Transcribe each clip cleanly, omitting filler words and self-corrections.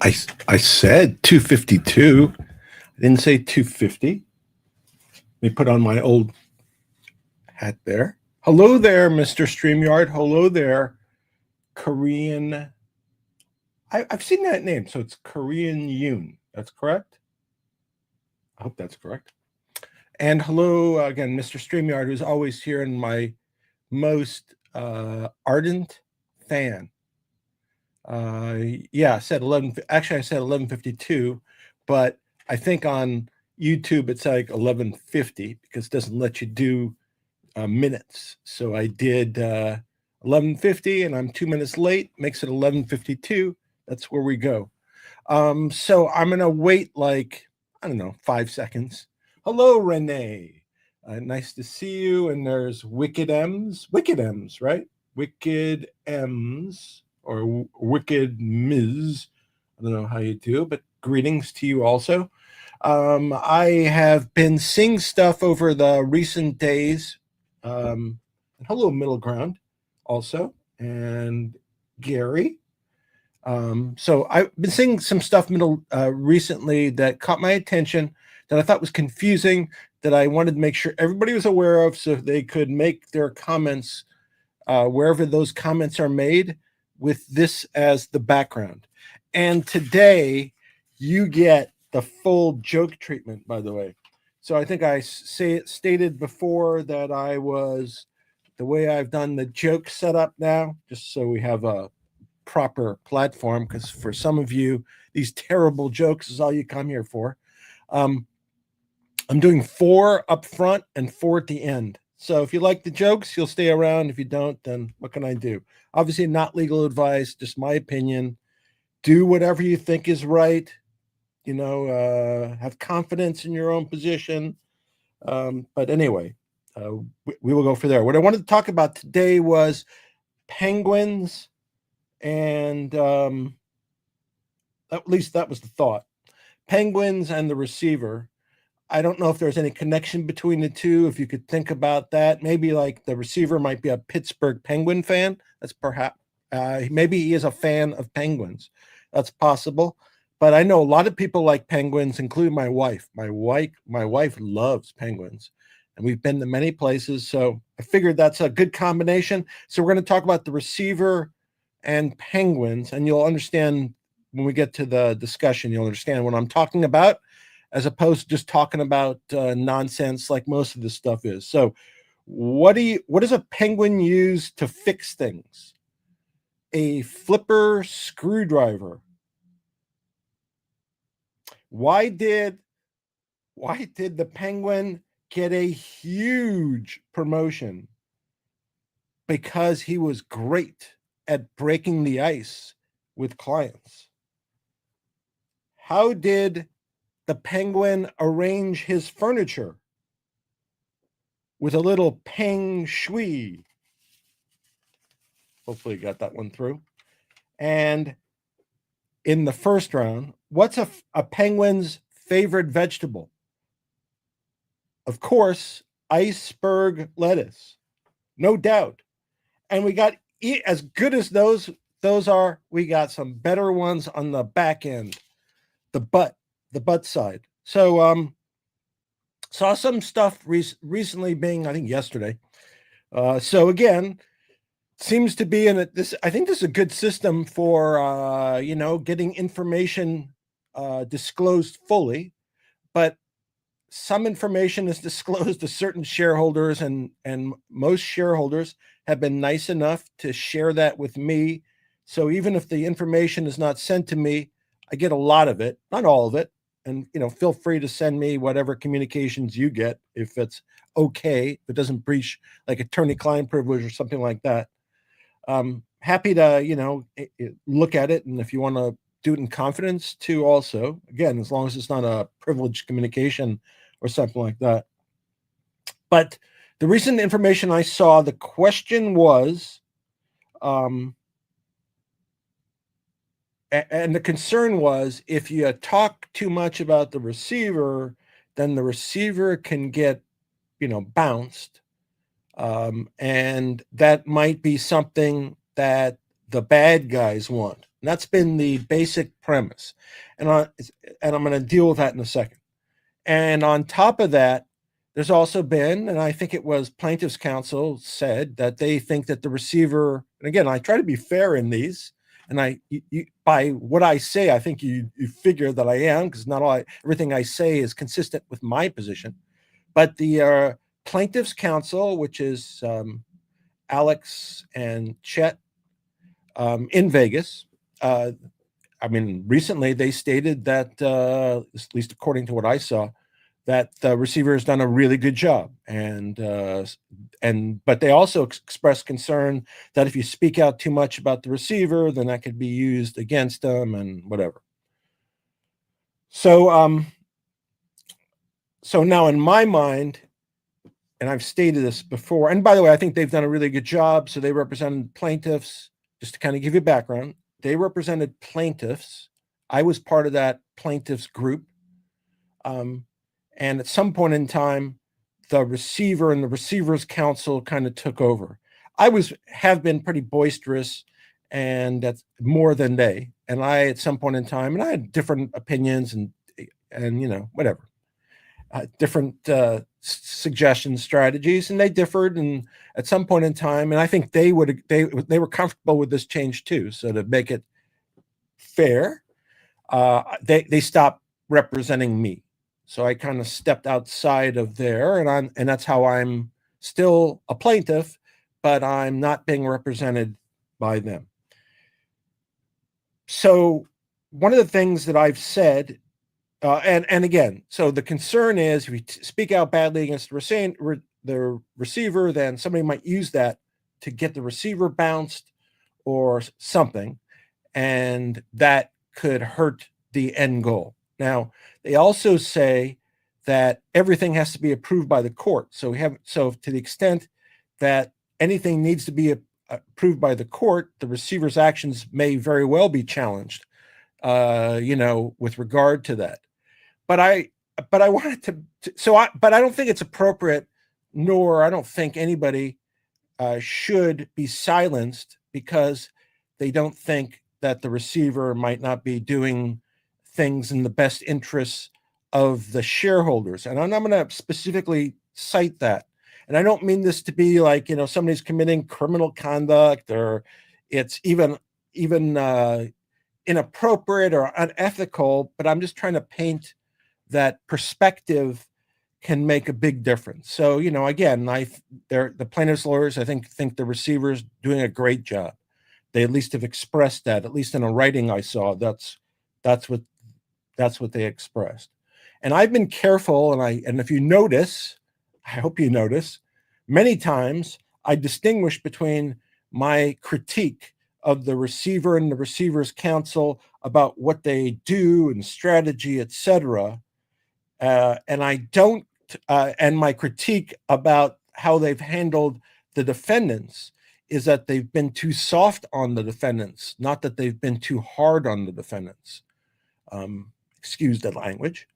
I said 252. I didn't say 250. Let me put on my old hat there. Hello there, Mr. StreamYard. Hello there, Korean. I've seen that name, so it's Korean Yoon. That's correct? I hope that's correct. And hello again, Mr. StreamYard, who's always here and my most ardent fan. Yeah, I said 11. Actually, I said 11:52, but I think on YouTube it's like 11:50 because it doesn't let you do minutes. So I did 11:50, and I'm 2 minutes late. Makes it 11:52. That's where we go. So I'm gonna wait like I don't know 5 seconds. Hello, Renee. Nice to see you. And there's Wicked M's, right? Wicked M's or Wicked Ms. I don't know how you do, but greetings to you also. I have been seeing stuff over the recent days. Hello, Middle Ground, also, and Gary. So I've been seeing some stuff recently that caught my attention that I thought was confusing, that I wanted to make sure everybody was aware of so they could make their comments wherever those comments are made with this as the background. And today you get the full joke treatment, by the way. So I think I stated before that I was the way I've done the joke setup now, just so we have a proper platform, because for some of you, these terrible jokes is all you come here for. I'm doing 4 up front and 4 at the end. So if you like the jokes, you'll stay around. If you don't, then what can I do? Obviously, not legal advice, just my opinion. Do whatever you think is right. Have confidence in your own position. But anyway, we will go for there. What I wanted to talk about today was penguins, and at least that was the thought. Penguins and the receiver. I don't know if there's any connection between the two. If you could think about that, maybe like the receiver might be a Pittsburgh Penguin fan. That's perhaps maybe he is a fan of penguins. That's possible. But I know a lot of people like penguins, including my wife. My wife loves penguins, and we've been to many places. So I figured that's a good combination. So we're going to talk about the receiver and penguins, and you'll understand when we get to the discussion. You'll understand what I'm talking about, as opposed to just talking about nonsense like most of this stuff is. So what does a penguin use to fix things? A flipper screwdriver. Why did the penguin get a huge promotion? Because he was great at breaking the ice with clients. How did the penguin arrange his furniture? With a little peng shui. Hopefully you got that one through. And in the first round, what's a penguin's favorite vegetable? Of course, iceberg lettuce. No doubt. And we got, as good as those are, we got some better ones on the back end. The butt side. So saw some stuff recently, being I think yesterday. So again, seems to be this. I think this is a good system for getting information disclosed fully, but some information is disclosed to certain shareholders, and most shareholders have been nice enough to share that with me. So even if the information is not sent to me, I get a lot of it, not all of it. And feel free to send me whatever communications you get, if it's okay, if it doesn't breach like attorney-client privilege or something like that. Happy to look at it, and if you want to do it in confidence too, also, again, as long as it's not a privileged communication or something like that. But the recent information I saw, the question was, and the concern was, if you talk too much about the receiver, then the receiver can get, bounced. And that might be something that the bad guys want. And that's been the basic premise. And I'm going to deal with that in a second. And on top of that, there's also been, and I think it was plaintiff's counsel said that they think that the receiver, and again, I try to be fair in these, and by what I say, I think you figure that I am, because not everything I say is consistent with my position. But the plaintiff's counsel, which is Alex and Chet in Vegas, recently they stated that, at least according to what I saw, that the receiver has done a really good job, but they also expressed concern that if you speak out too much about the receiver, then that could be used against them and whatever. So, so now in my mind, and I've stated this before, and by the way, I think they've done a really good job. So they represented plaintiffs, just to kind of give you background. They represented plaintiffs. I was part of that plaintiffs group. And at some point in time, the receiver and the receivers counsel kind of took over. I have been pretty boisterous, and that's more than they. And I, at some point in time, and I had different opinions and whatever, different suggestions, strategies, and they differed. And at some point in time, and I think they were comfortable with this change too. So to make it fair, they stopped representing me. So I kind of stepped outside of there, and that's how I'm still a plaintiff, but I'm not being represented by them. So one of the things that I've said, and again, so the concern is if we speak out badly against the receiver, then somebody might use that to get the receiver bounced or something, and that could hurt the end goal. Now, they also say that everything has to be approved by the court. So to the extent that anything needs to be approved by the court, the receiver's actions may very well be challenged, with regard to that. But I wanted but I don't think it's appropriate, nor I don't think anybody should be silenced because they don't think that the receiver might not be doing things in the best interests of the shareholders. And I'm going to specifically cite that. And I don't mean this to be like, somebody's committing criminal conduct or it's even inappropriate or unethical, but I'm just trying to paint that perspective can make a big difference. So, again, the plaintiff's lawyers, I think the receiver's doing a great job. They at least have expressed that, at least in a writing I saw. That's what they expressed. And I've been careful, and if you notice, I hope you notice, many times I distinguish between my critique of the receiver and the receiver's counsel about what they do and strategy, etc. And I don't, and my critique about how they've handled the defendants is that they've been too soft on the defendants, not that they've been too hard on the defendants. Excuse the language.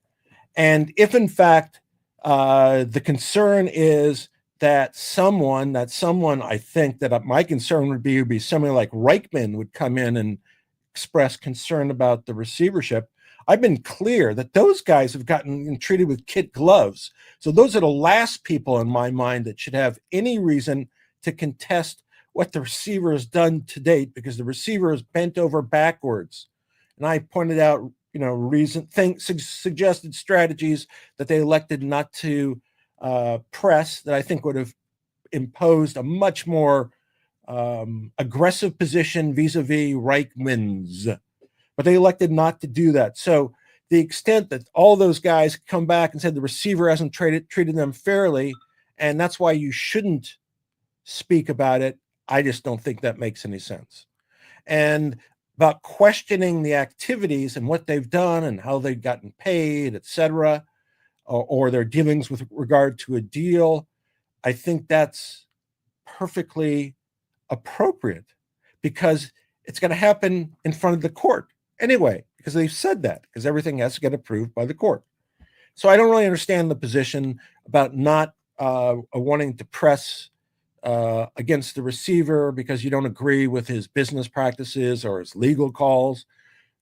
And if in fact the concern is that someone, I think that my concern would be somebody like Reichman would come in and express concern about the receivership. I've been clear that those guys have gotten treated with kid gloves. So those are the last people in my mind that should have any reason to contest what the receiver has done to date, because the receiver has bent over backwards. And I pointed out, suggested strategies that they elected not to press that I think would have imposed a much more aggressive position vis-a-vis Reichman's. But they elected not to do that. So the extent that all those guys come back and said the receiver hasn't treated them fairly, and that's why you shouldn't speak about it, I just don't think that makes any sense. And about questioning the activities and what they've done and how they've gotten paid, etc., or their dealings with regard to a deal, I think that's perfectly appropriate because it's going to happen in front of the court anyway, because they've said that, because everything has to get approved by the court. So I don't really understand the position about not wanting to press against the receiver because you don't agree with his business practices or his legal calls.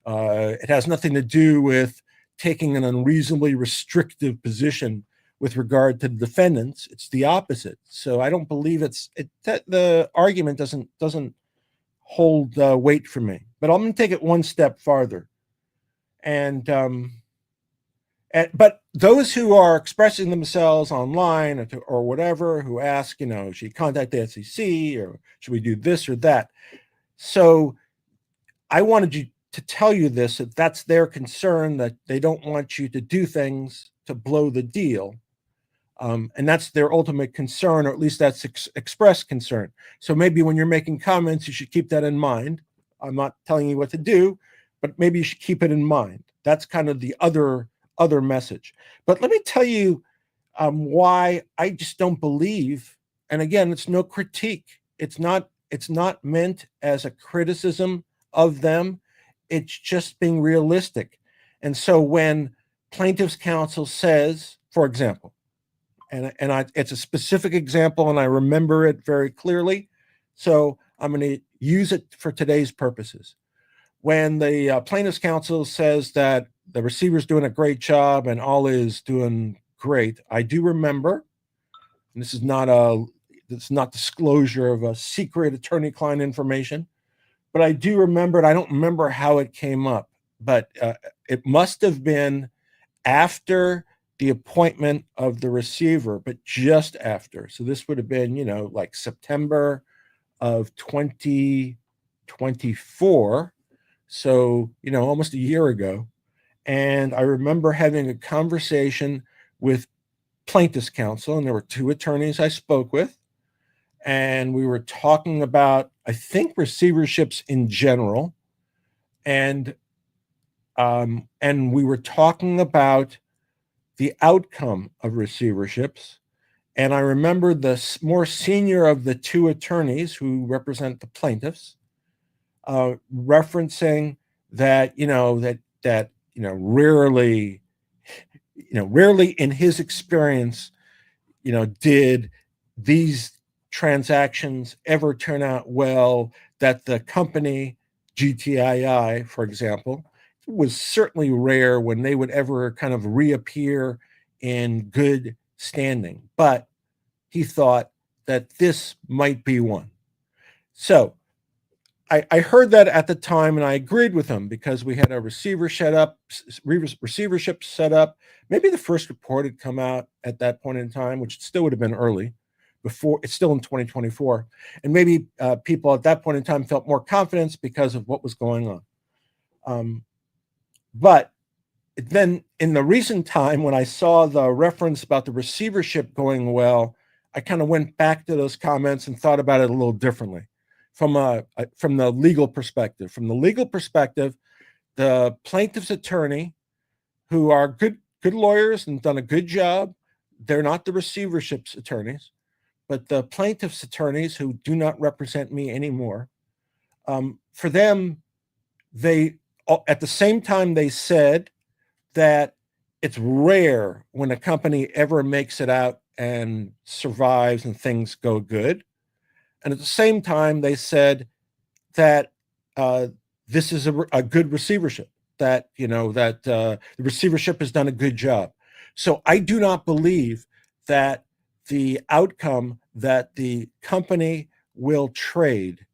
It has nothing to do with taking an unreasonably restrictive position with regard to the defendants. It's the opposite. So I don't believe the argument doesn't hold weight for me. But I'm going to take it one step farther. But those who are expressing themselves online or whatever, who ask, should you contact the SEC or should we do this or that? So I wanted you to tell you this, that that's their concern, that they don't want you to do things to blow the deal. And that's their ultimate concern, or at least that's expressed concern. So maybe when you're making comments, you should keep that in mind. I'm not telling you what to do, but maybe you should keep it in mind. That's kind of the other message. But let me tell you why I just don't believe, and again, it's no critique. It's not meant as a criticism of them. It's just being realistic. And so when plaintiff's counsel says, for example, it's a specific example and I remember it very clearly, so I'm going to use it for today's purposes. When the plaintiff's counsel says that the receiver's doing a great job and all is doing great, I do remember, and this is not disclosure of a secret attorney-client information, but I do remember it. I don't remember how it came up, but it must have been after the appointment of the receiver, but just after. So this would have been, like September of 2024. So, almost a year ago. And I remember having a conversation with plaintiff's counsel, and there were two attorneys I spoke with. And we were talking about, I think, receiverships in general. And we were talking about the outcome of receiverships. And I remember the more senior of the two attorneys who represent the plaintiffs referencing that, rarely in his experience, did these transactions ever turn out well, that the company GTII, for example, was certainly rare when they would ever kind of reappear in good standing. But he thought that this might be one. So I heard that at the time, and I agreed with him because we had a receivership set up. Maybe the first report had come out at that point in time, which still would have been early. Before it's still in 2024, and maybe people at that point in time felt more confidence because of what was going on. But then in the recent time, when I saw the reference about the receivership going well, I kind of went back to those comments and thought about it a little differently from the legal perspective. From the legal perspective, the plaintiff's attorney, who are good lawyers and done a good job, they're not the receivership's attorneys, but the plaintiff's attorneys who do not represent me anymore, for them, they, at the same time, they said that it's rare when a company ever makes it out and survives and things go good. And at the same time, they said that this is a good receivership, that, the receivership has done a good job. So I do not believe that the outcome that the company will trade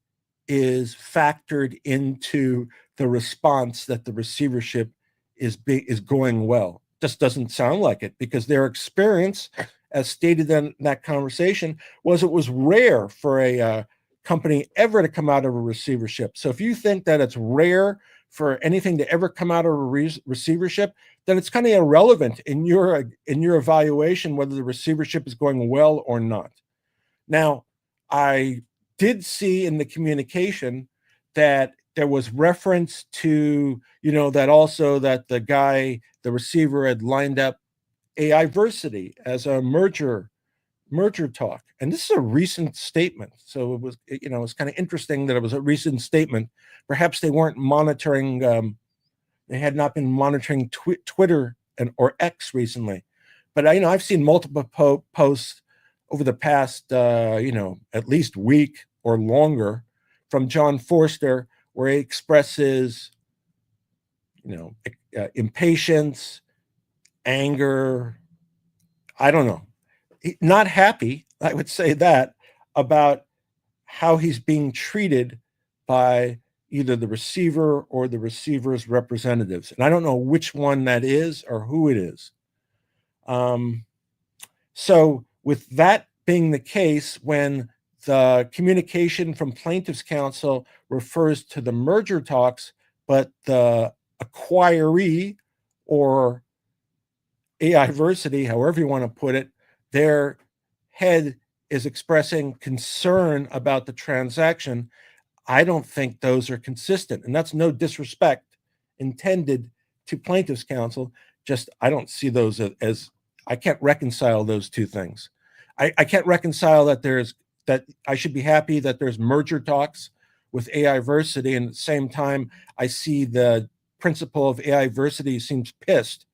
is factored into the response that the receivership is going well. Just doesn't sound like it, because their experience, as stated in that conversation, was it was rare for a company ever to come out of a receivership. So if you think that it's rare for anything to ever come out of a receivership, then it's kind of irrelevant in your evaluation whether the receivership is going well or not. Now, I did see in the communication that there was reference to, that also that the receiver had lined up AIversity as a merger talk. And this is a recent statement. So it was, it's kind of interesting that it was a recent statement. Perhaps they weren't monitoring, they had not been monitoring Twitter or X recently. But I've seen multiple posts over the past, at least week or longer from John Forster, where he expresses, impatience, anger, I don't know, not happy, I would say that, about how he's being treated by either the receiver or the receiver's representatives. And I don't know which one that is or who it is. So with that being the case, when the communication from plaintiff's counsel refers to the merger talks, but the acquiree or AIversity, however you want to put it, their head is expressing concern about the transaction, I don't think those are consistent. And that's no disrespect intended to plaintiff's counsel. Just I don't see those as I can't reconcile those two things. I can't reconcile that I should be happy that there's merger talks with AIversity, and at the same time, I see the principal of AIversity seems pissed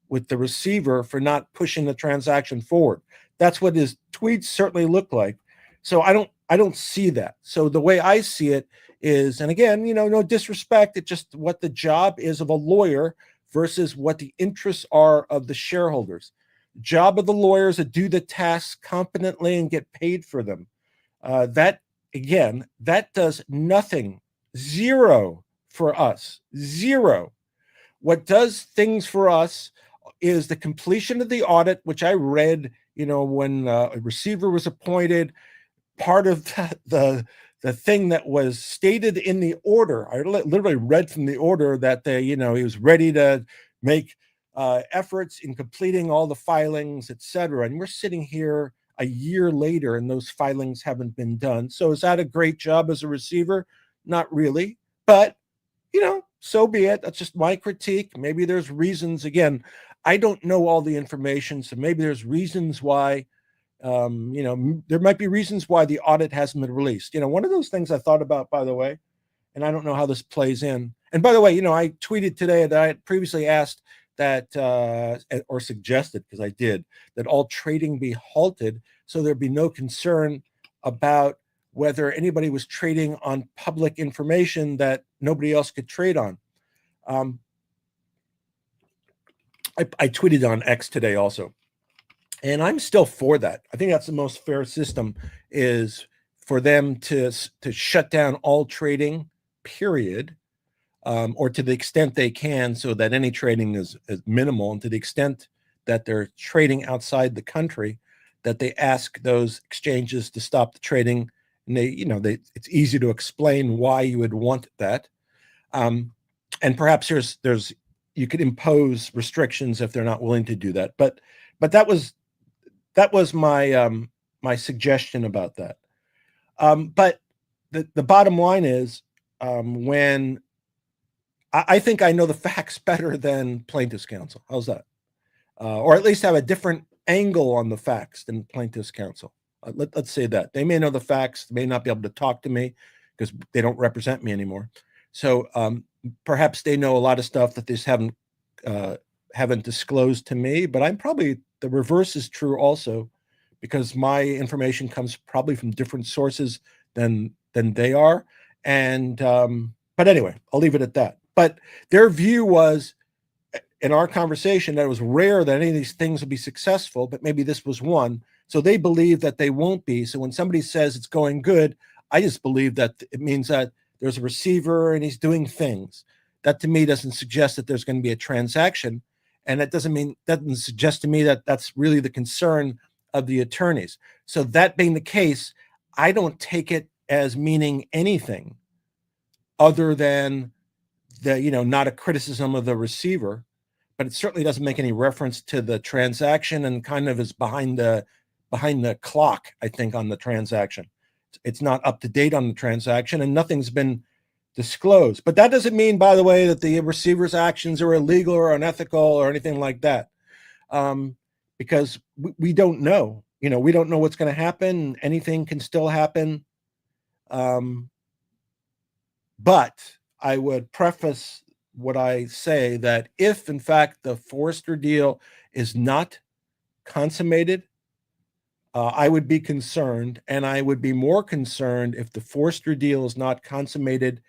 with the receiver for not pushing the transaction forward. That's what his tweets certainly look like. So I don't see that. So the way I see it is, and again, no disrespect, it's just what the job is of a lawyer versus what the interests are of the shareholders. Job of the lawyers to do the tasks competently and get paid for them. That does nothing, zero for us, zero. What does things for us is the completion of the audit, which I read, when a receiver was appointed. Part of the thing that was stated in the order, I literally read from the order that he was ready to make efforts in completing all the filings, etc. And we're sitting here a year later, and those filings haven't been done. So is that a great job as a receiver? Not really, but so be it. That's just my critique. Maybe there's reasons. Again, I don't know all the information, so maybe there's reasons why. There might be reasons why the audit hasn't been released. One of those things I thought about, by the way, and I don't know how this plays in. And by the way, I tweeted today that I had previously asked that, or suggested, because I did, that all trading be halted so there'd be no concern about whether anybody was trading on public information that nobody else could trade on. I tweeted on X today also. And I'm still for that. I think that's the most fair system, is for them to shut down all trading, period, or to the extent they can, so that any trading is minimal. And to the extent that they're trading outside the country, that they ask those exchanges to stop the trading. And it's easy to explain why you would want that. And perhaps there's you could impose restrictions if they're not willing to do that. But that was my my suggestion about that. But the bottom line is, when I think I know the facts better than plaintiff's counsel. How's that? Or at least have a different angle on the facts than plaintiff's counsel. Let's say that. They may know the facts, they may not be able to talk to me because they don't represent me anymore. So perhaps they know a lot of stuff that they just haven't disclosed to me, but I'm probably, the reverse is true also, because my information comes probably from different sources than they are. And but anyway, I'll leave it at that. But their view was, in our conversation, that it was rare that any of these things would be successful, but maybe this was one. So they believe that they won't be. So when somebody says it's going good, I just believe that it means that there's a receiver and he's doing things. That to me doesn't suggest that there's going to be a transaction. And that doesn't suggest to me that that's really the concern of the attorneys. So that being the case, I don't take it as meaning anything other than not a criticism of the receiver, but it certainly doesn't make any reference to the transaction, and kind of is behind the clock, I think, on the transaction. It's not up to date on the transaction, and nothing's been disclosed. But that doesn't mean, by the way, that the receiver's actions are illegal or unethical or anything like that, because we don't know. We don't know what's going to happen. Anything can still happen. But I would preface what I say, that if, in fact, the Forster deal is not consummated, I would be concerned, and I would be more concerned if the Forster deal is not consummated,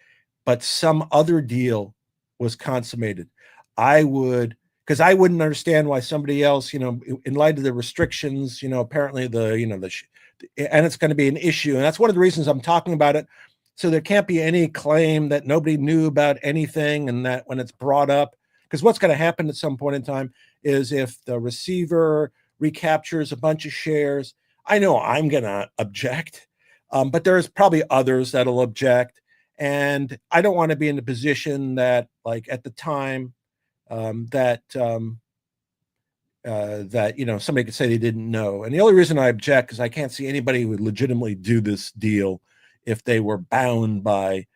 but some other deal was consummated. I would, because I wouldn't understand why somebody else, in light of the restrictions, apparently and it's going to be an issue. And that's one of the reasons I'm talking about it. So there can't be any claim that nobody knew about anything, and that when it's brought up, because what's going to happen at some point in time is if the receiver recaptures a bunch of shares, I know I'm going to object, but there's probably others that'll object. And I don't want to be in the position that, like at the time, that somebody could say they didn't know. And the only reason I object is I can't see anybody who would legitimately do this deal if they were bound by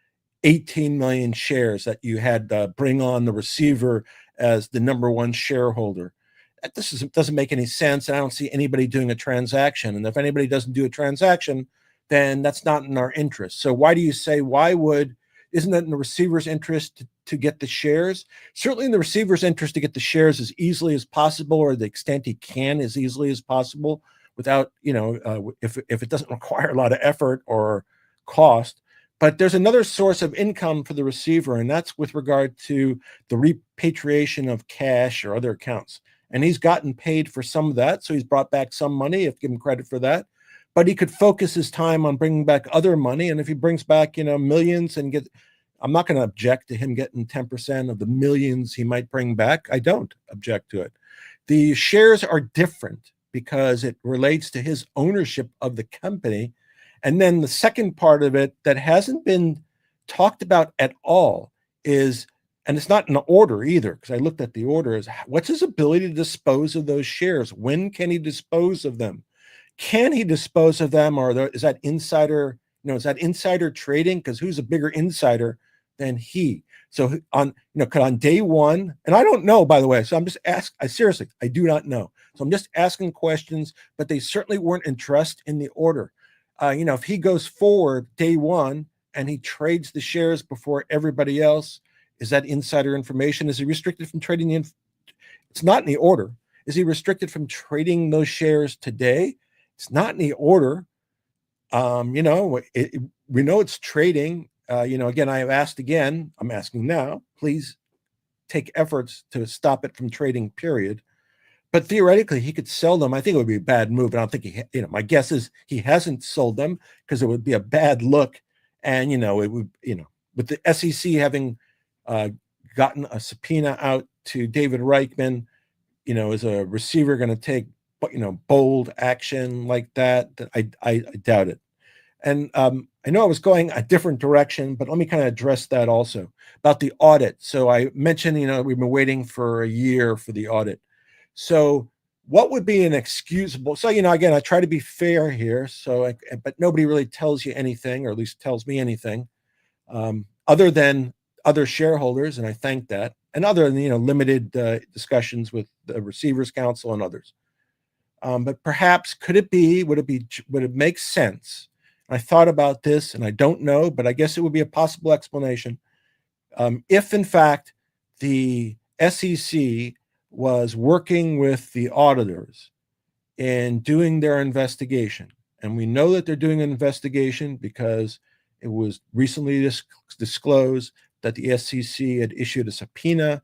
18 million shares that you had to bring on the receiver as the number one shareholder. Doesn't make any sense. And I don't see anybody doing a transaction. And if anybody doesn't do a transaction, then that's not in our interest. So why do you say, isn't that in the receiver's interest to get the shares? Certainly in the receiver's interest to get the shares as easily as possible, or the extent he can as easily as possible, without, if it doesn't require a lot of effort or cost. But there's another source of income for the receiver, and that's with regard to the repatriation of cash or other accounts. And he's gotten paid for some of that, so he's brought back some money, if give him credit for that. But he could focus his time on bringing back other money, and if he brings back, millions and I'm not going to object to him getting 10% of the millions he might bring back. I don't object to it. The shares are different because it relates to his ownership of the company. And then the second part of it that hasn't been talked about at all is, and it's not in the order either, because I looked at the order, is what's his ability to dispose of those shares? When can he dispose of them? Can he dispose of them, or is that insider? Is that insider trading? Because who's a bigger insider than he? So on day one, and I don't know, by the way. So I'm just asking. I do not know. So I'm just asking questions, but they certainly weren't entrusted in the order. If he goes forward day one and he trades the shares before everybody else, is that insider information? Is he restricted from trading it's not in the order. Is he restricted from trading those shares today? It's not in the order. We know it's trading. Again, I have asked again, I'm asking now, please take efforts to stop it from trading, period. But theoretically, he could sell them. I think it would be a bad move. I don't think my guess is he hasn't sold them because it would be a bad look. And, it would, with the SEC having gotten a subpoena out to David Reichman, is a receiver going to take, bold action like that? I doubt it. And I know I was going a different direction, but let me kind of address that also about the audit. So I mentioned, we've been waiting for a year for the audit. So what would be an excusable? So, again, I try to be fair here. But nobody really tells you anything, or at least tells me anything, other than other shareholders. And I thank that. And other than, limited discussions with the Receivers Council and others. But perhaps would it make sense? I thought about this and I don't know, but I guess it would be a possible explanation. If in fact the SEC was working with the auditors in doing their investigation, and we know that they're doing an investigation because it was recently disclosed that the SEC had issued a subpoena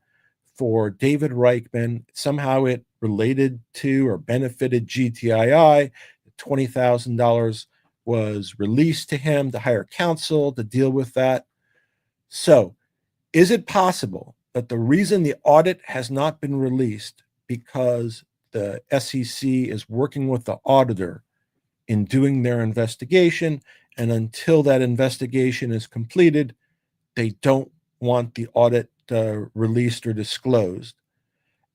for David Reichman. Somehow it related to or benefited GTII. $20,000 was released to him to hire counsel to deal with that. So is it possible that the reason the audit has not been released because the SEC is working with the auditor in doing their investigation, and until that investigation is completed, they don't want the audit released or disclosed?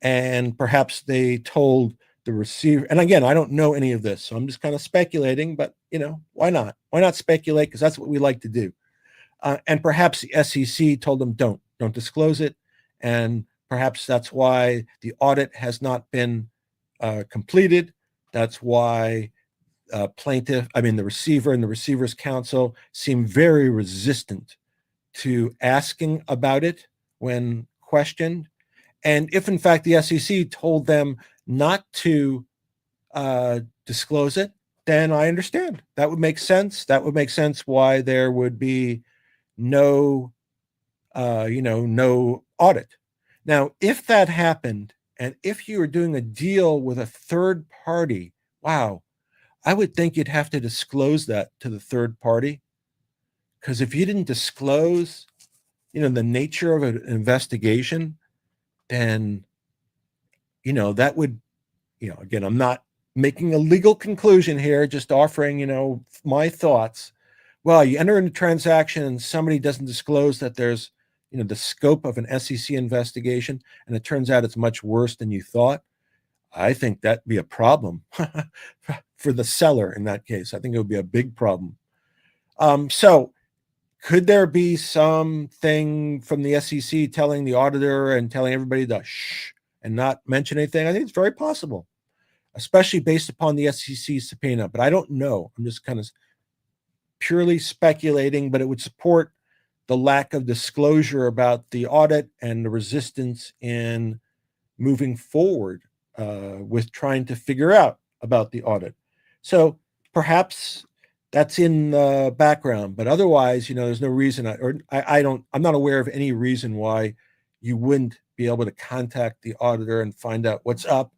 And perhaps they told the receiver, and again, I don't know any of this, so I'm just kind of speculating, but why not? Why not speculate? Because that's what we like to do. And perhaps the SEC told them, don't disclose it. And perhaps that's why the audit has not been completed. That's why the receiver and the Receivers Council seem very resistant to asking about it when questioned. And if in fact the SEC told them not to disclose it, then I understand. That would make sense. That would make sense why there would be no, no audit. Now, if that happened, and if you were doing a deal with a third party, wow, I would think you'd have to disclose that to the third party. Because if you didn't disclose, the nature of an investigation, then, that would, again, I'm not making a legal conclusion here, just offering, my thoughts. Well, you enter into a transaction and somebody doesn't disclose that there's, the scope of an SEC investigation, and it turns out it's much worse than you thought. I think that'd be a problem for the seller in that case. I think it would be a big problem. So could there be something from the SEC telling the auditor and telling everybody to shh and not mention anything? I think it's very possible, especially based upon the SEC subpoena, but I don't know. I'm just kind of purely speculating, but it would support the lack of disclosure about the audit and the resistance in moving forward with trying to figure out about the audit. So perhaps that's in the background, but otherwise, there's no reason, I'm not aware of any reason why you wouldn't be able to contact the auditor and find out what's up.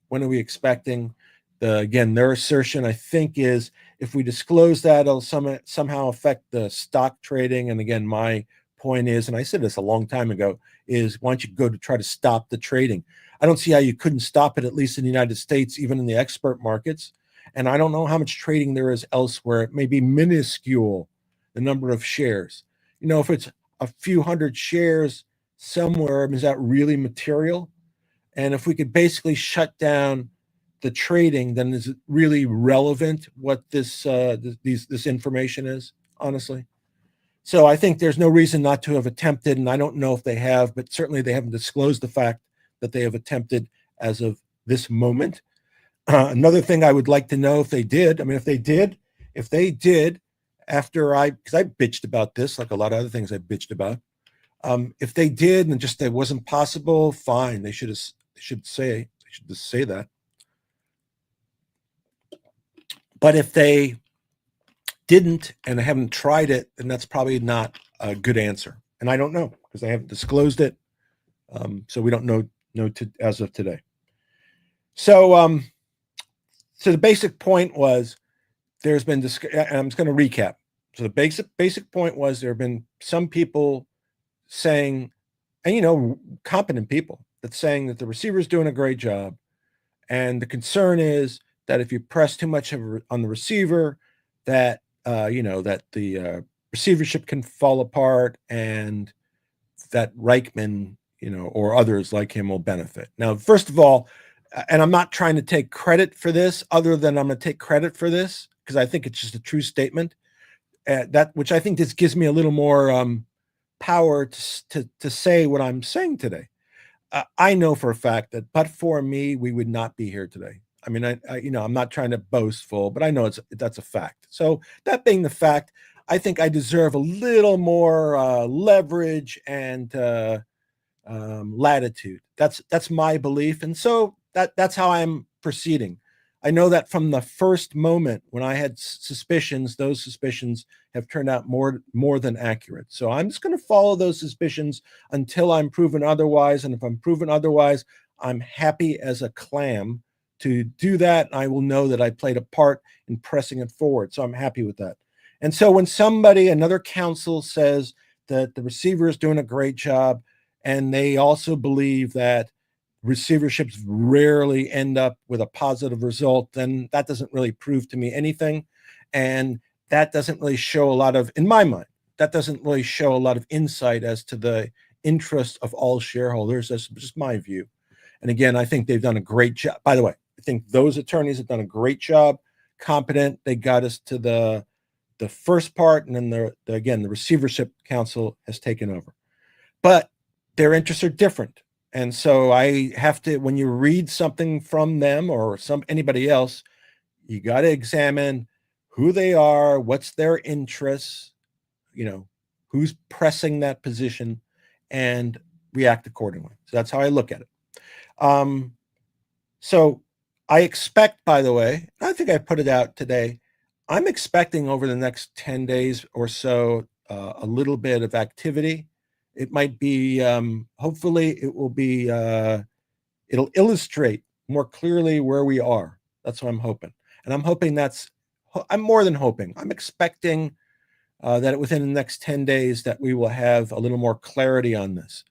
When are we expecting? Again, their assertion, I think, is if we disclose that, it'll somehow affect the stock trading. And again, my point is, and I said this a long time ago, is why don't you go to try to stop the trading? I don't see how you couldn't stop it, at least in the United States, even in the expert markets. And I don't know how much trading there is elsewhere. It may be minuscule, the number of shares. If it's a few hundred shares somewhere, is that really material? And if we could basically shut down the trading, then is it really relevant what this information is, honestly? So I think there's no reason not to have attempted, and I don't know if they have, but certainly they haven't disclosed the fact that they have attempted as of this moment. Another thing I would like to know if they did, after because I bitched about this, like a lot of other things I bitched about. If they did and just it wasn't possible, fine. They should just say that. But if they didn't and haven't tried it, then that's probably not a good answer. And I don't know because they haven't disclosed it. So we don't know as of today. So the basic point was there's been, and I'm just going to recap. So the basic point was there have been some people saying, and competent people that's saying that the receiver is doing a great job. And the concern is that if you press too much on the receiver, that that the receivership can fall apart, and that Reichman, or others like him will benefit. Now, first of all, and I'm not trying to take credit for this, other than I'm going to take credit for this because I think it's just a true statement. Which I think this gives me a little more power to say what I'm saying today. I know for a fact that, but for me, we would not be here today. I mean, I'm not trying to boastful, but I know that's a fact. So that being the fact, I think I deserve a little more leverage and latitude. That's my belief, and so that's how I'm proceeding. I know that from the first moment when I had suspicions, those suspicions have turned out more than accurate. So I'm just going to follow those suspicions until I'm proven otherwise. And if I'm proven otherwise, I'm happy as a clam to do that. I will know that I played a part in pressing it forward. So I'm happy with that. And so when another counsel says that the receiver is doing a great job, and they also believe that receiverships rarely end up with a positive result, then that doesn't really prove to me anything. And that doesn't really show a lot of, in my mind, that doesn't really show a lot of insight as to the interest of all shareholders. That's just my view. And again, I think they've done a great job. By the way, I think those attorneys have done a great job, competent. They got us to the first part, and then the receivership counsel has taken over. But their interests are different. And so I have to, when you read something from them or anybody else, you got to examine who they are, what's their interests, who's pressing that position, and react accordingly. So that's how I look at it. So I expect, by the way, I think I put it out today. I'm expecting over the next 10 days or so a little bit of activity. It might be, hopefully, it will be, it'll illustrate more clearly where we are. That's what I'm hoping. And I'm hoping I'm more than hoping. I'm expecting that within the next 10 days that we will have a little more clarity on this.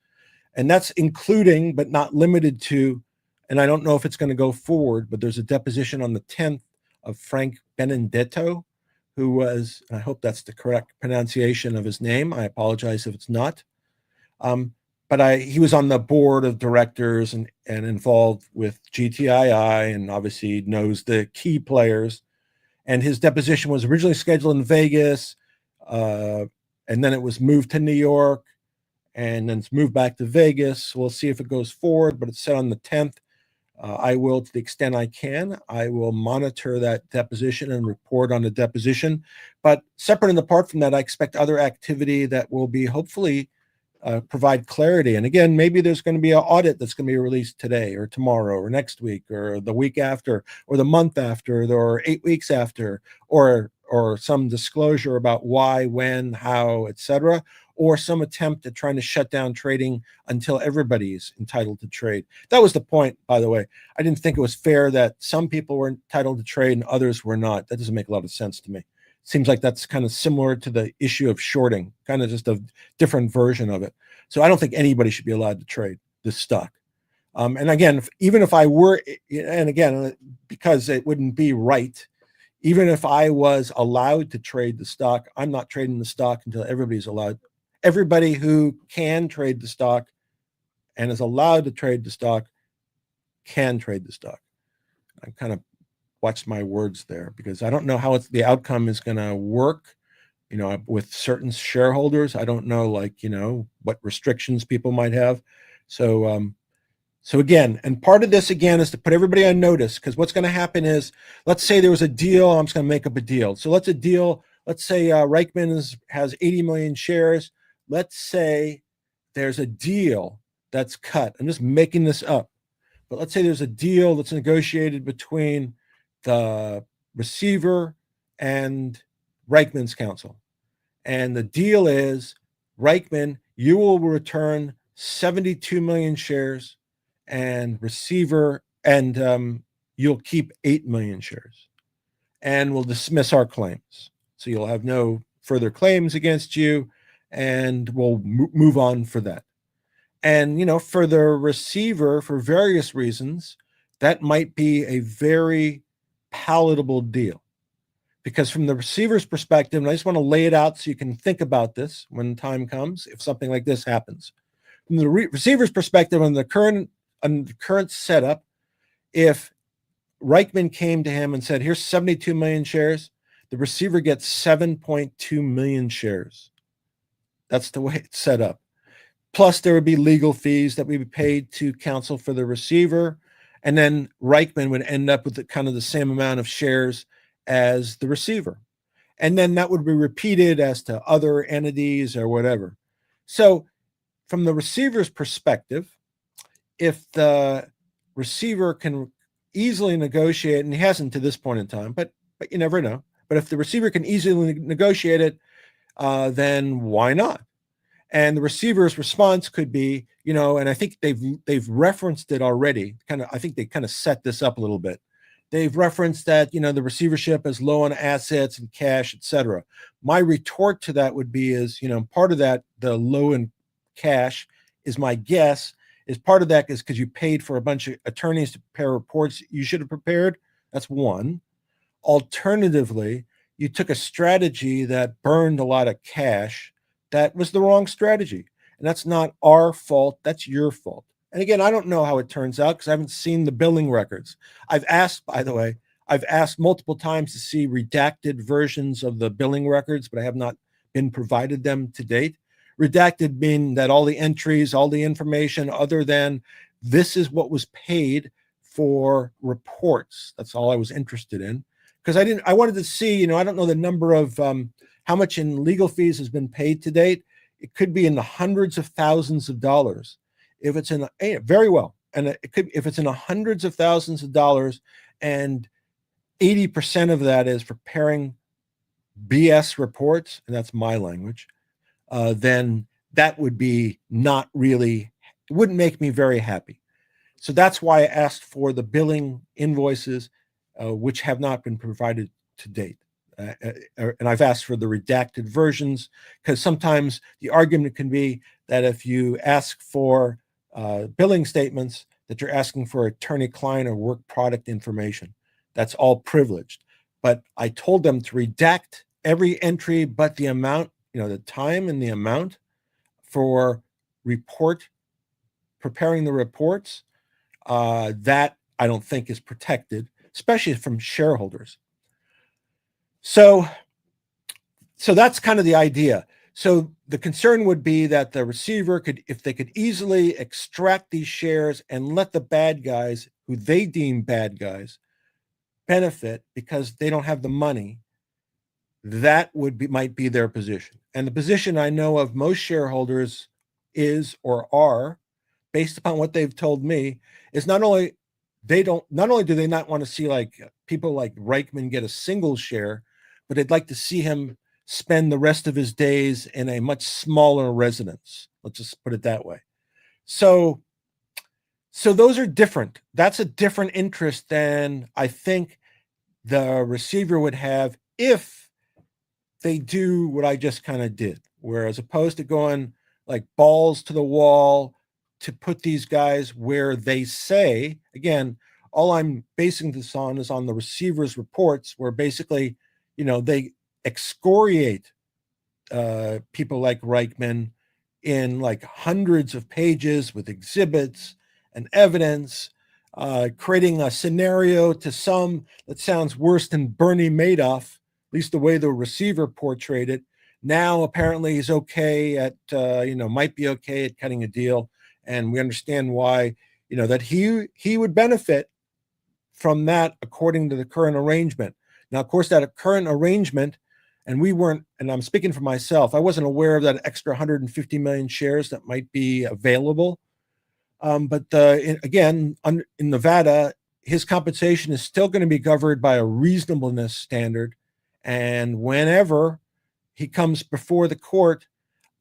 And that's including, but not limited to, and I don't know if it's going to go forward, but there's a deposition on the 10th of Frank Benedetto, who was, and I hope that's the correct pronunciation of his name. I apologize if it's not. But he was on the board of directors and involved with GTII and obviously knows the key players. And his deposition was originally scheduled in Vegas, and then it was moved to New York, and then it's moved back to Vegas. We'll see if it goes forward, but it's set on the 10th. I will, to the extent I can, I will monitor that deposition and report on the deposition. But separate and apart from that, I expect other activity that will be hopefully provide clarity. And again, maybe there's going to be an audit that's going to be released today or tomorrow or next week or the week after or the month after or 8 weeks after, or some disclosure about why, when, how, etc., or some attempt at trying to shut down trading until everybody's entitled to trade. That was the point, by the way. I didn't think it was fair that some people were entitled to trade and others were not. That doesn't make a lot of sense to me. Seems like that's kind of similar to the issue of shorting, kind of just a different version of it. So I don't think anybody should be allowed to trade this stock. And again, even if I were, and again, because it wouldn't be right, even if I was allowed to trade the stock, I'm not trading the stock until everybody's allowed. Everybody who can trade the stock and is allowed to trade the stock can trade the stock. I kind of watch my words there because I don't know how the outcome is going to work, with certain shareholders. I don't know, what restrictions people might have. So again, and part of this again is to put everybody on notice, because what's going to happen is, let's say there was a deal. I'm just going to make up a deal. So let's say Reichman has 80 million shares. Let's say there's a deal that's cut. I'm just making this up, but let's say there's a deal that's negotiated between the receiver and Reichman's counsel. And the deal is, Reichman, you will return 72 million shares, and receiver, and you'll keep 8 million shares, and we'll dismiss our claims. So you'll have no further claims against you, and we'll move on for that. And, for the receiver, for various reasons, that might be a very palatable deal. Because from the receiver's perspective, and I just want to lay it out so you can think about this when time comes, if something like this happens. From the receiver's perspective, on the current setup, if Reichman came to him and said, here's 72 million shares, the receiver gets 7.2 million shares. That's the way it's set up. Plus, there would be legal fees that would be paid to counsel for the receiver. And then Reichman would end up with kind of the same amount of shares as the receiver. And then that would be repeated as to other entities or whatever. So from the receiver's perspective, if the receiver can easily negotiate, and he hasn't to this point in time, but you never know. But if the receiver can easily negotiate it, then why not? And the receiver's response could be, and I think they've referenced it already. I think they kind of set this up a little bit. They've referenced that, the receivership is low on assets and cash, etc. My retort to that would be part of that, the low in cash, is my guess, is part of that is because you paid for a bunch of attorneys to prepare reports you should have prepared. That's one. Alternatively, you took a strategy that burned a lot of cash. That was the wrong strategy. And that's not our fault. That's your fault. And again, I don't know how it turns out because I haven't seen the billing records. I've asked multiple times to see redacted versions of the billing records, but I have not been provided them to date. Redacted meaning that all the entries, all the information other than this is what was paid for reports. That's all I was interested in. Because I wanted to see, I don't know the number of how much in legal fees has been paid to date. It could be in the hundreds of thousands of dollars. If it's in very well, and if it's in the hundreds of thousands of dollars, and 80% of that is preparing BS reports, and that's my language, then that would be not really, it wouldn't make me very happy. So that's why I asked for the billing invoices, which have not been provided to date. And I've asked for the redacted versions, because sometimes the argument can be that if you ask for billing statements, that you're asking for attorney-client or work product information. That's all privileged. But I told them to redact every entry but the amount, the time and the amount for preparing the reports. That I don't think is protected, especially from shareholders. So that's kind of the idea. So the concern would be that the receiver could, if they could easily extract these shares and let the bad guys, who they deem bad guys, benefit because they don't have the money, that might be their position. And the position I know of most shareholders is, or are, based upon what they've told me, is not only do they not want to see like people like Reichman get a single share, but they'd like to see him spend the rest of his days in a much smaller residence. Let's just put it that way. So those are different. That's a different interest than I think the receiver would have if they do what I just kind of did, where as opposed to going like balls to the wall to put these guys where they say, again, all I'm basing this on is on the receiver's reports, where basically, they excoriate people like Reichman in like hundreds of pages with exhibits and evidence, creating a scenario to some that sounds worse than Bernie Madoff, at least the way the receiver portrayed it. Now, apparently he's okay at, might be okay at cutting a deal. And we understand why, that he would benefit from that according to the current arrangement. Now, of course, that current arrangement, and we weren't, and I'm speaking for myself, I wasn't aware of that extra 150 million shares that might be available. But again, in Nevada, his compensation is still going to be governed by a reasonableness standard. And whenever he comes before the court,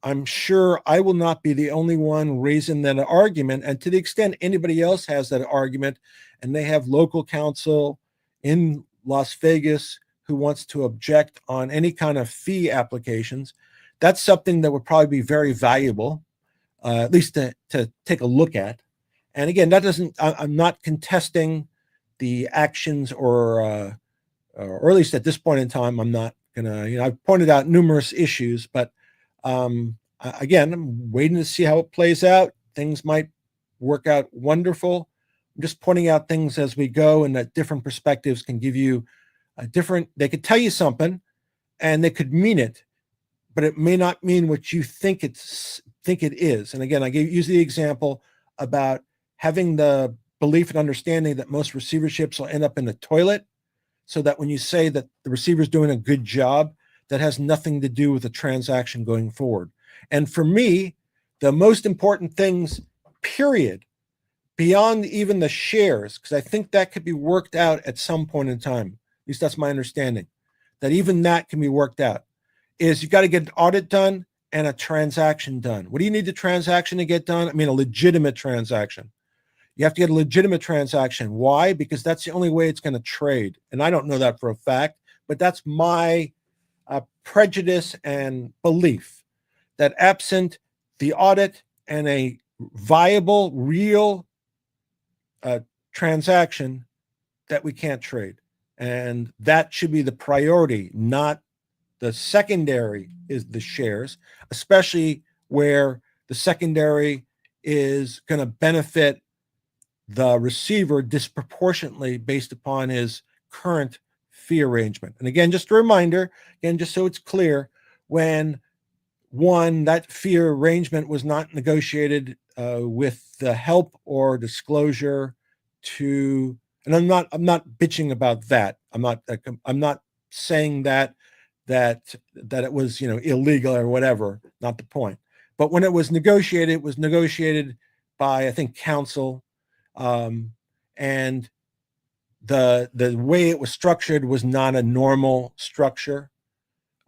I'm sure I will not be the only one raising that argument. And to the extent anybody else has that argument and they have local counsel in Las Vegas who wants to object on any kind of fee applications, that's something that would probably be very valuable, at least to take a look at. And again, I'm not contesting the actions or at least at this point in time, I'm not gonna, I've pointed out numerous issues, but again, I'm waiting to see how it plays out. Things might work out wonderful. I'm just pointing out things as we go, and that different perspectives can give you they could tell you something and they could mean it, but it may not mean what you think it is. And again, I use the example about having the belief and understanding that most receiverships will end up in the toilet, so that when you say that the receiver is doing a good job, that has nothing to do with the transaction going forward. And for me, the most important things, period, beyond even the shares, because I think that could be worked out at some point in time, at least that's my understanding, that even that can be worked out, is you got to get an audit done and a transaction done. What do you need the transaction to get done? I mean, a legitimate transaction. You have to get a legitimate transaction. Why? Because that's the only way it's going to trade. And I don't know that for a fact, but that's my prejudice and belief, that absent the audit and a viable, real transaction, that we can't trade. And that should be the priority, not the secondary is the shares, especially where the secondary is going to benefit the receiver disproportionately based upon his current fee arrangement. And again, just a reminder, again, just so it's clear, when that fee arrangement was not negotiated with the help or disclosure to, and I'm not bitching about that. I'm not saying that it was, illegal or whatever, not the point. But when it was negotiated by, I think, counsel, and the way it was structured was not a normal structure.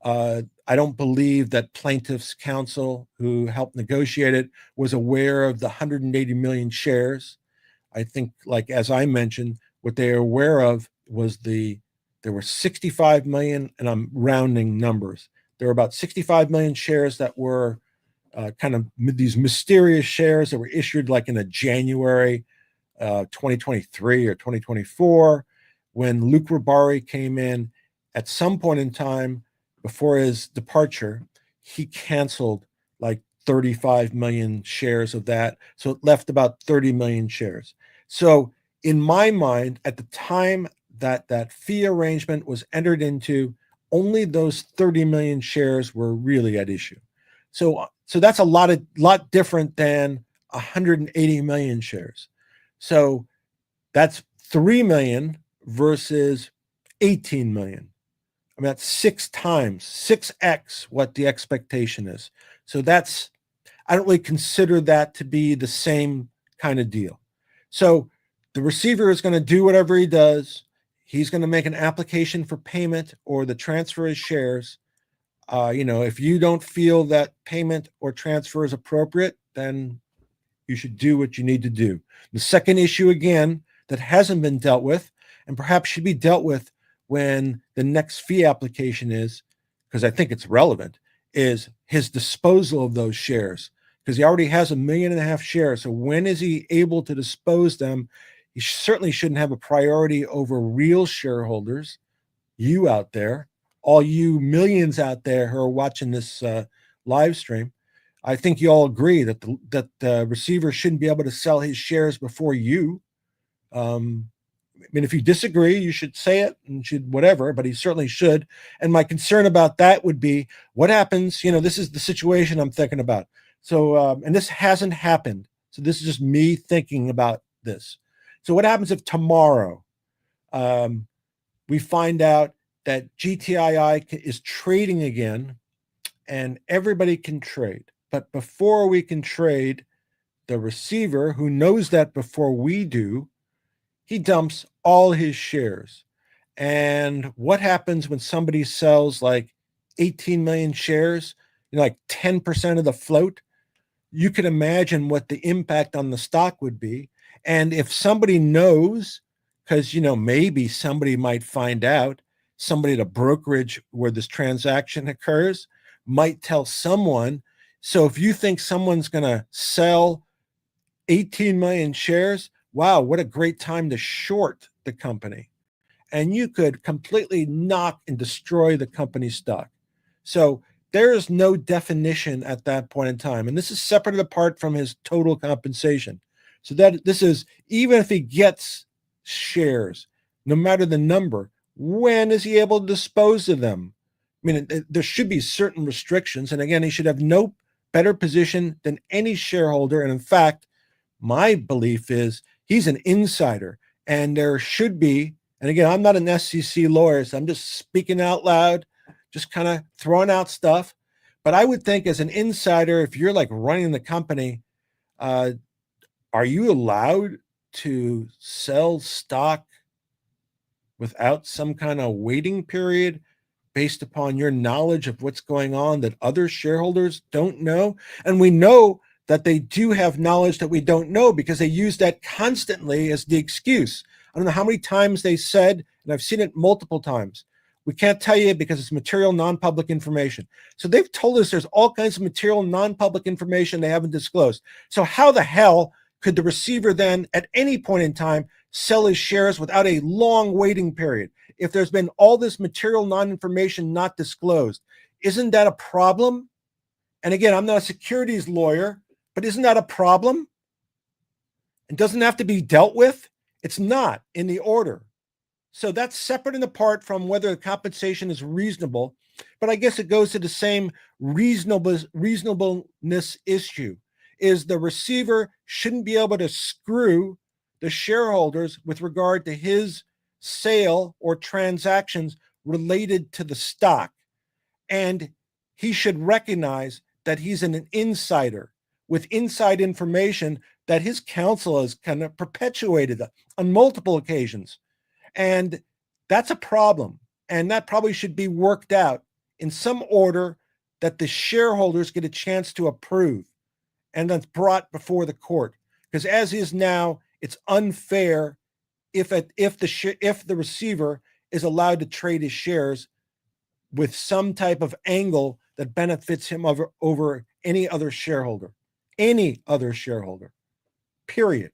I don't believe that plaintiff's counsel who helped negotiate it was aware of the 180 million shares. I think, like, as I mentioned, what they were aware of was there were 65 million, and I'm rounding numbers. There were about 65 million shares that were kind of these mysterious shares that were issued like in a January 2023 or 2024, when Luke Rabari came in at some point in time before his departure. He canceled like 35 million shares of that. So it left about 30 million shares. So in my mind, at the time that that fee arrangement was entered into, only those 30 million shares were really at issue. So that's a lot different than 180 million shares. So that's 3 million versus 18 million. I mean, that's 6x what the expectation is. So I don't really consider that to be the same kind of deal. So the receiver is going to do whatever he does. He's going to make an application for payment or the transfer of shares. If you don't feel that payment or transfer is appropriate, then you should do what you need to do. The second issue, again, that hasn't been dealt with and perhaps should be dealt with when the next fee application is, because I think it's relevant, is his disposal of those shares, because he already has 1.5 million shares. So when is he able to dispose them? He certainly shouldn't have a priority over real shareholders, you out there, all you millions out there who are watching this live stream. I think you all agree that the receiver shouldn't be able to sell his shares before you. I mean, if you disagree, you should say it and should whatever, but he certainly should. And my concern about that would be what happens. This is the situation I'm thinking about. So, and this hasn't happened. So this is just me thinking about this. So what happens if tomorrow we find out that GTII is trading again and everybody can trade? But before we can trade, the receiver, who knows that before we do, he dumps all his shares. And what happens when somebody sells like 18 million shares, like 10% of the float? You can imagine what the impact on the stock would be. And if somebody knows, because, maybe somebody might find out, somebody at a brokerage where this transaction occurs might tell someone. So if you think someone's going to sell 18 million shares, wow, what a great time to short the company. And you could completely knock and destroy the company's stock. So there is no definition at that point in time. And this is separate and apart from his total compensation. So that this is, even if he gets shares, no matter the number, when is he able to dispose of them? I mean, there should be certain restrictions. And again, he should have no better position than any shareholder. And in fact, my belief is he's an insider, and there should be, and again, I'm not an SEC lawyer, so I'm just speaking out loud, just kind of throwing out stuff. But I would think as an insider, if you're like running the company, are you allowed to sell stock without some kind of waiting period based upon your knowledge of what's going on that other shareholders don't know? And we know that they do have knowledge that we don't know, because they use that constantly as the excuse. I don't know how many times they said, and I've seen it multiple times, we can't tell you because it's material non-public information. So they've told us there's all kinds of material non-public information they haven't disclosed. So how the hell could the receiver then at any point in time sell his shares without a long waiting period if there's been all this material non-information not disclosed? Isn't that a problem? And again, I'm not a securities lawyer, but isn't that a problem? And doesn't have to be dealt with? It's not in the order. So that's separate and apart from whether the compensation is reasonable. But I guess it goes to the same reasonableness issue, is the receiver shouldn't be able to screw the shareholders with regard to his sale or transactions related to the stock. And he should recognize that he's an insider with inside information that his counsel has kind of perpetuated on multiple occasions. And that's a problem. And that probably should be worked out in some order that the shareholders get a chance to approve and that's brought before the court. Because as is now, it's unfair if the receiver is allowed to trade his shares with some type of angle that benefits him over any other shareholder. Any other shareholder. Period.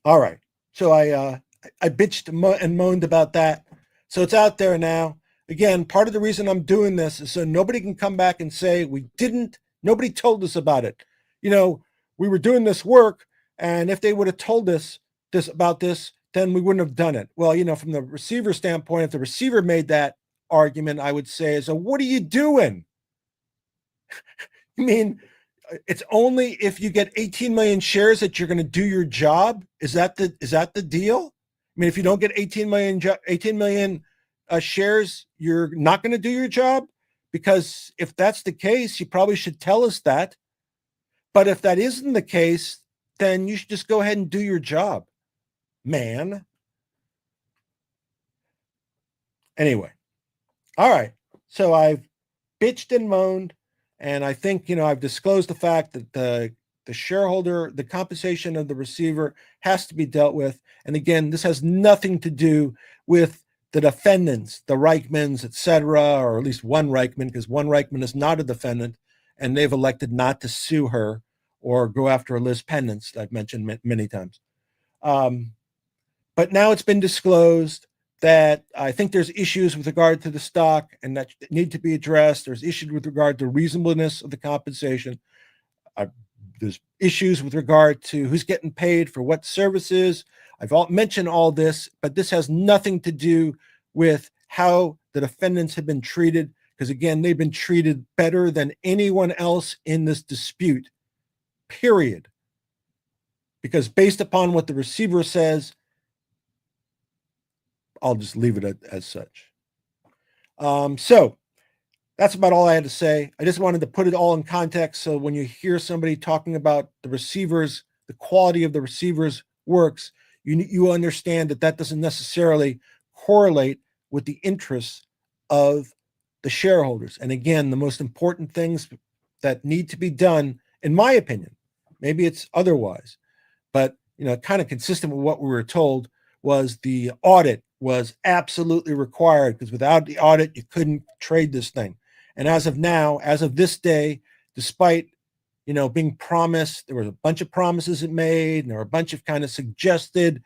All right. So I bitched and moaned about that. So it's out there now. Again, part of the reason I'm doing this is so nobody can come back and say nobody told us about it. We were doing this work, and if they would have told us about this, then we wouldn't have done it. Well, from the receiver standpoint, if the receiver made that argument, I would say, so what are you doing? I mean, it's only if you get 18 million shares that you're going to do your job. Is that the deal? I mean, if you don't get 18 million shares, you're not going to do your job? Because if that's the case, you probably should tell us that. But if that isn't the case, then you should just go ahead and do your job, man. Anyway. All right. So I've bitched and moaned. And I think, I've disclosed the fact that the shareholder, the compensation of the receiver has to be dealt with. And again, this has nothing to do with the defendants, the Reichmans, et cetera, or at least one Reichman, because one Reichman is not a defendant, and they've elected not to sue her or go after Liz Pendants, that I've mentioned many times. But now it's been disclosed that I think there's issues with regard to the stock and that need to be addressed. There's issues with regard to reasonableness of the compensation. There's issues with regard to who's getting paid for what services. I've mentioned all this, but this has nothing to do with how the defendants have been treated, because again, they've been treated better than anyone else in this dispute, period. Because based upon what the receiver says, I'll just leave it as such. So that's about all I had to say. I just wanted to put it all in context. So when you hear somebody talking about the quality of the receiver's works, you understand that doesn't necessarily correlate with the interests of the shareholders. And again, the most important things that need to be done, in my opinion, maybe it's otherwise, but kind of consistent with what we were told, was the audit was absolutely required, because without the audit, you couldn't trade this thing. And as of now, as of this day, despite being promised, there was a bunch of promises it made, and there were a bunch of kind of suggested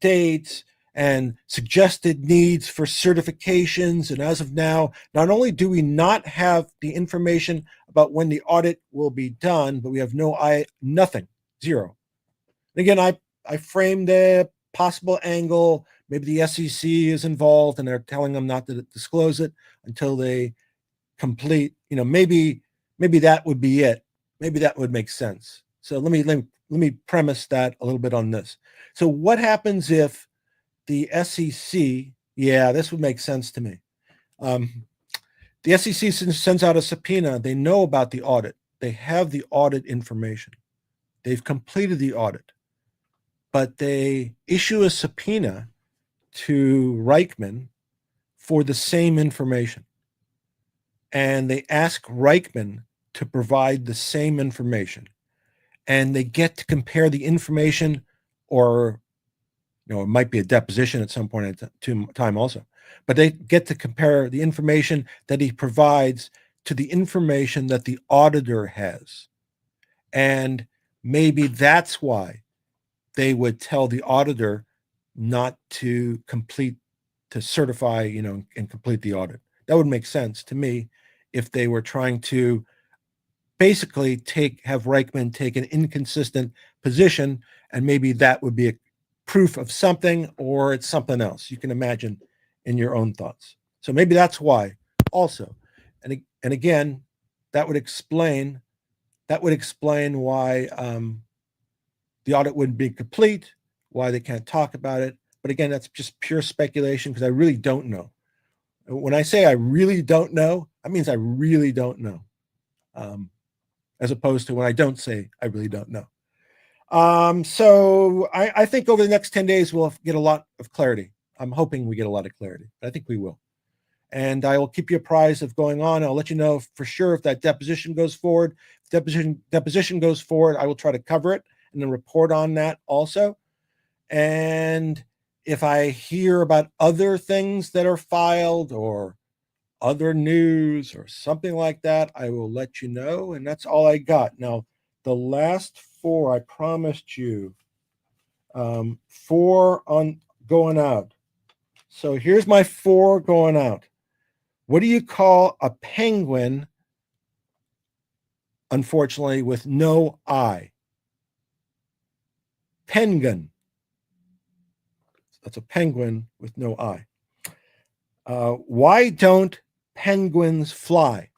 dates and suggested needs for certifications. And as of now, not only do we not have the information about when the audit will be done, but we have nothing, zero. And again, I framed a possible angle. Maybe the SEC is involved and they're telling them not to disclose it until they complete, maybe that would be it. Maybe that would make sense. So let me premise that a little bit on this. So what happens if the SEC, this would make sense to me. The SEC sends out a subpoena. They know about the audit. They have the audit information. They've completed the audit, but they issue a subpoena to Reichman for the same information. And they ask Reichman to provide the same information. And they get to compare the information, or it might be a deposition at some point in time also, but they get to compare the information that he provides to the information that the auditor has. And maybe that's why they would tell the auditor not to certify, and complete the audit. That would make sense to me if they were trying to basically have Reichman take an inconsistent position, and maybe that would be a proof of something, or it's something else. You can imagine in your own thoughts. So maybe that's why also. And again, that would explain why the audit wouldn't be complete, why they can't talk about it. But again, that's just pure speculation, because I really don't know. When I say I really don't know, that means I really don't know, as opposed to when I don't say I really don't know. So I think over the next 10 days, we'll get a lot of clarity. I'm hoping we get a lot of clarity, but I think we will. And I will keep you apprised of going on. I'll let you know for sure if that deposition goes forward. If deposition goes forward, I will try to cover it and then report on that also. And if I hear about other things that are filed or other news or something like that, I will let you know. And that's all I got. Now, the last four I promised you, four on going out. So here's my four going out. What do you call a penguin, unfortunately, with no eye? Penguin. That's a penguin with no eye. Why don't penguins fly?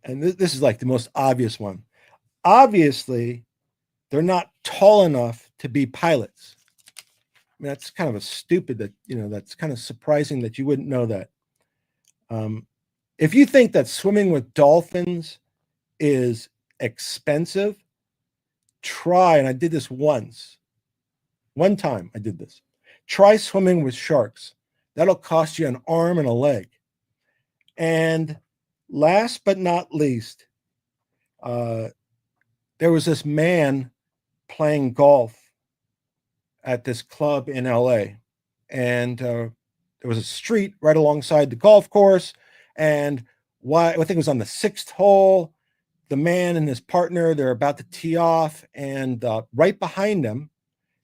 And this is like the most obvious one. Obviously, they're not tall enough to be pilots. I mean, that's kind of a stupid that, that's kind of surprising that you wouldn't know that. If you think that swimming with dolphins is expensive, try, and I did this once. One time I did this. Try swimming with sharks. That'll cost you an arm and a leg. And last but not least, there was this man playing golf at this club in LA. And there was a street right alongside the golf course. And I think it was on the sixth hole. The man and his partner, they're about to tee off. And right behind them,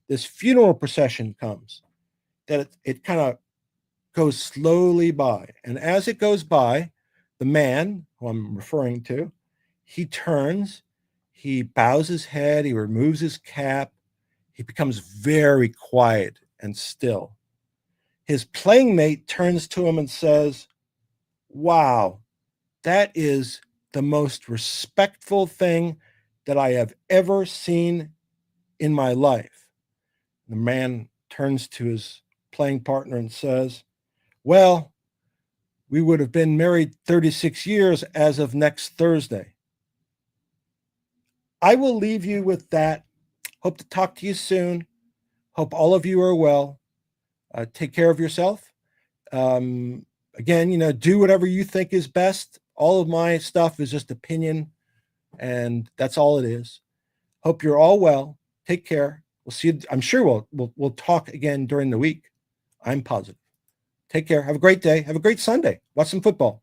this funeral procession comes. That it kind of goes slowly by. And as it goes by, the man who I'm referring to, he turns, he bows his head, he removes his cap, he becomes very quiet and still. His playing mate turns to him and says, "Wow, that is the most respectful thing that I have ever seen in my life." The man turns to his playing partner and says, "Well, we would have been married 36 years as of next Thursday." I will leave you with that. Hope to talk to you soon. Hope all of you are well. Take care of yourself. Again, do whatever you think is best. All of my stuff is just opinion, and that's all it is. Hope you're all well. Take care. We'll see you. I'm sure we'll talk again during the week. I'm positive. Take care. Have a great day. Have a great Sunday. Watch some football.